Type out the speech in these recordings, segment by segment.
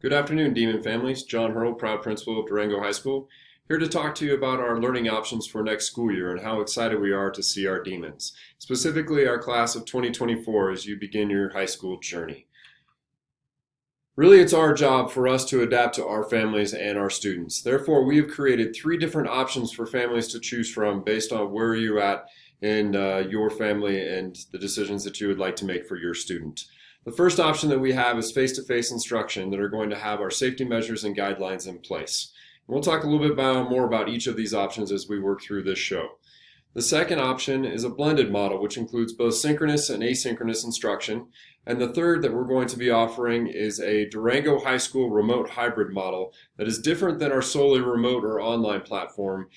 Good afternoon, Demon families. John Hurl, proud principal of Durango High School, here to talk to you about our learning options for next school year and how excited we are to see our Demons, specifically our class of 2024 as you begin your high school journey. Really, it's our job for us to adapt to our families and our students. Therefore, we have created 3 different options for families to choose from based on where you're at in your family and the decisions that you would like to make for your student. The first option that we have is face-to-face instruction that are going to have our safety measures and guidelines in place. We'll talk a little bit more about each of these options as we work through this show. The second option is a blended model, which includes both synchronous and asynchronous instruction. And the third that we're going to be offering is a Durango High School remote hybrid model that is different than our solely remote or online platform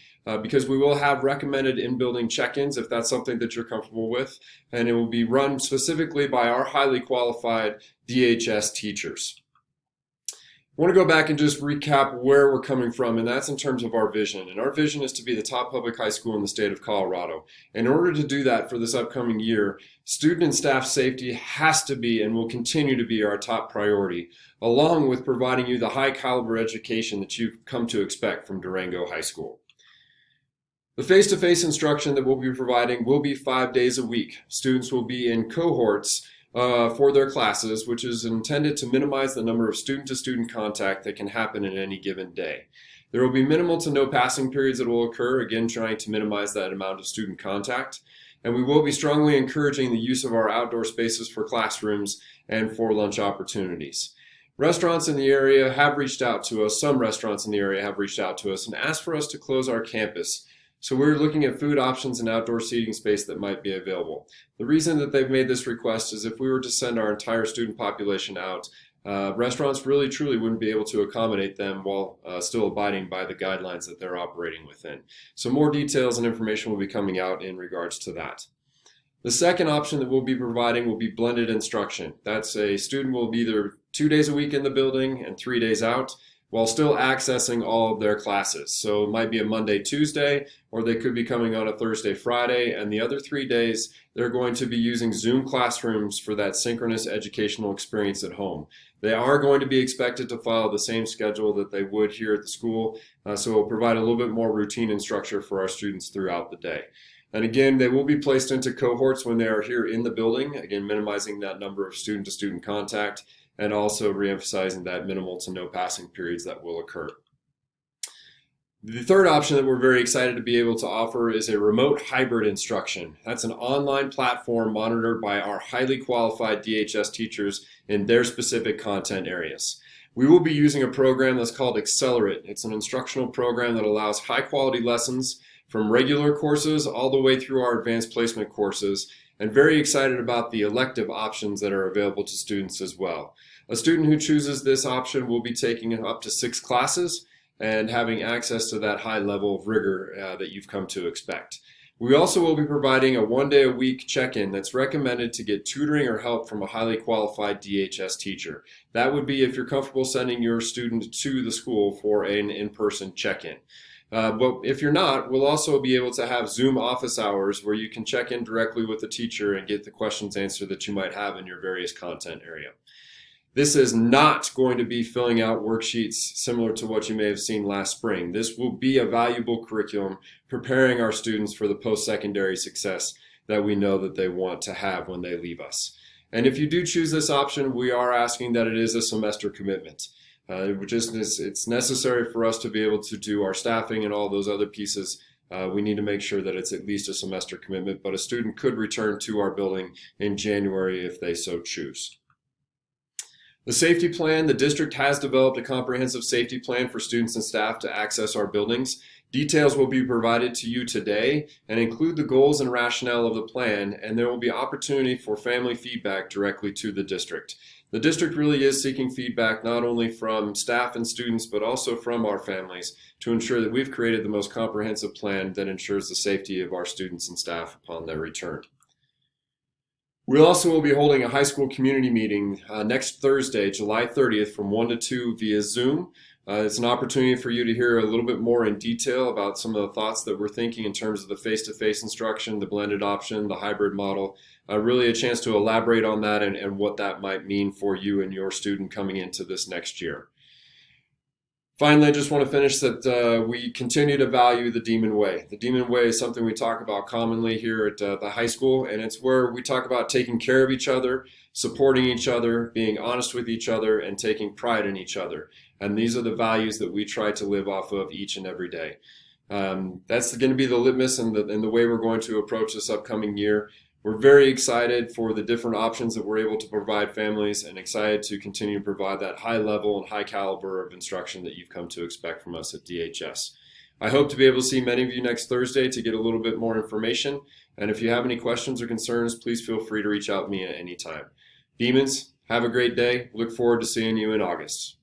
because we will have recommended in-building check-ins if that's something that you're comfortable with. And it will be run specifically by our highly qualified DHS teachers. I want to go back and just recap where we're coming from, and that's in terms of our vision. And our vision is to be the top public high school in the state of Colorado. In order to do that for this upcoming year, student and staff safety has to be and will continue to be our top priority, along with providing you the high caliber education that you've come to expect from Durango High School. The face-to-face instruction that we'll be providing will be 5 days a week. Students will be in cohorts for their classes, which is intended to minimize the number of student-to-student contact that can happen in any given day. There will be minimal to no passing periods that will occur, again trying to minimize that amount of student contact. And we will be strongly encouraging the use of our outdoor spaces for classrooms and for lunch opportunities. Restaurants in the area have reached out to us, some restaurants in the area have reached out to us and asked for us to close our campus. So we're looking at food options and outdoor seating space that might be available. The reason that they've made this request is if we were to send our entire student population out, restaurants really truly wouldn't be able to accommodate them while still abiding by the guidelines that they're operating within. So more details and information will be coming out in regards to that. The second option that we'll be providing will be blended instruction. That's a student will be either 2 days a week in the building and 3 days out, while still accessing all of their classes. So it might be a Monday, Tuesday, or they could be coming on a Thursday, Friday, and the other 3 days they're going to be using Zoom classrooms for that synchronous educational experience at home. They are going to be expected to follow the same schedule that they would here at the school, so it will provide a little bit more routine and structure for our students throughout the day. And again, they will be placed into cohorts when they are here in the building, again, minimizing that number of student-to-student contact, and also reemphasizing that minimal to no passing periods that will occur. The third option that we're very excited to be able to offer is a remote hybrid instruction. That's an online platform monitored by our highly qualified DHS teachers in their specific content areas. We will be using a program that's called Accelerate. It's an instructional program that allows high quality lessons from regular courses all the way through our advanced placement courses, and very excited about the elective options that are available to students as well. A student who chooses this option will be taking up to 6 classes and having access to that high level of rigor that you've come to expect. We also will be providing a 1-day-a-week check-in that's recommended to get tutoring or help from a highly qualified DHS teacher. That would be if you're comfortable sending your student to the school for an in-person check-in. But if you're not, we'll also be able to have Zoom office hours where you can check in directly with the teacher and get the questions answered that you might have in your various content area. This is not going to be filling out worksheets similar to what you may have seen last spring. This will be a valuable curriculum preparing our students for the post-secondary success that we know that they want to have when they leave us. And if you do choose this option, we are asking that it is a semester commitment. It's necessary for us to be able to do our staffing and all those other pieces. We need to make sure that it's at least a semester commitment, but a student could return to our building in January if they so choose. The safety plan, the district has developed a comprehensive safety plan for students and staff to access our buildings. Details will be provided to you today and include the goals and rationale of the plan, and there will be opportunity for family feedback directly to the district. The district really is seeking feedback not only from staff and students, but also from our families to ensure that we've created the most comprehensive plan that ensures the safety of our students and staff upon their return. We also will be holding a high school community meeting next Thursday, July 30th from 1 to 2 via Zoom. It's an opportunity for you to hear a little bit more in detail about some of the thoughts that we're thinking in terms of the face-to-face instruction, the blended option, the hybrid model. Really a chance to elaborate on that and what that might mean for you and your student coming into this next year. Finally, I just want to finish that we continue to value the Demon Way. The Demon Way is something we talk about commonly here at the high school, and it's where we talk about taking care of each other, supporting each other, being honest with each other, and taking pride in each other. And these are the values that we try to live off of each and every day. That's going to be the litmus and the way we're going to approach this upcoming year. We're very excited for the different options that we're able to provide families and excited to continue to provide that high level and high caliber of instruction that you've come to expect from us at DHS. I hope to be able to see many of you next Thursday to get a little bit more information. And if you have any questions or concerns, please feel free to reach out to me at any time. Demons, have a great day. Look forward to seeing you in August.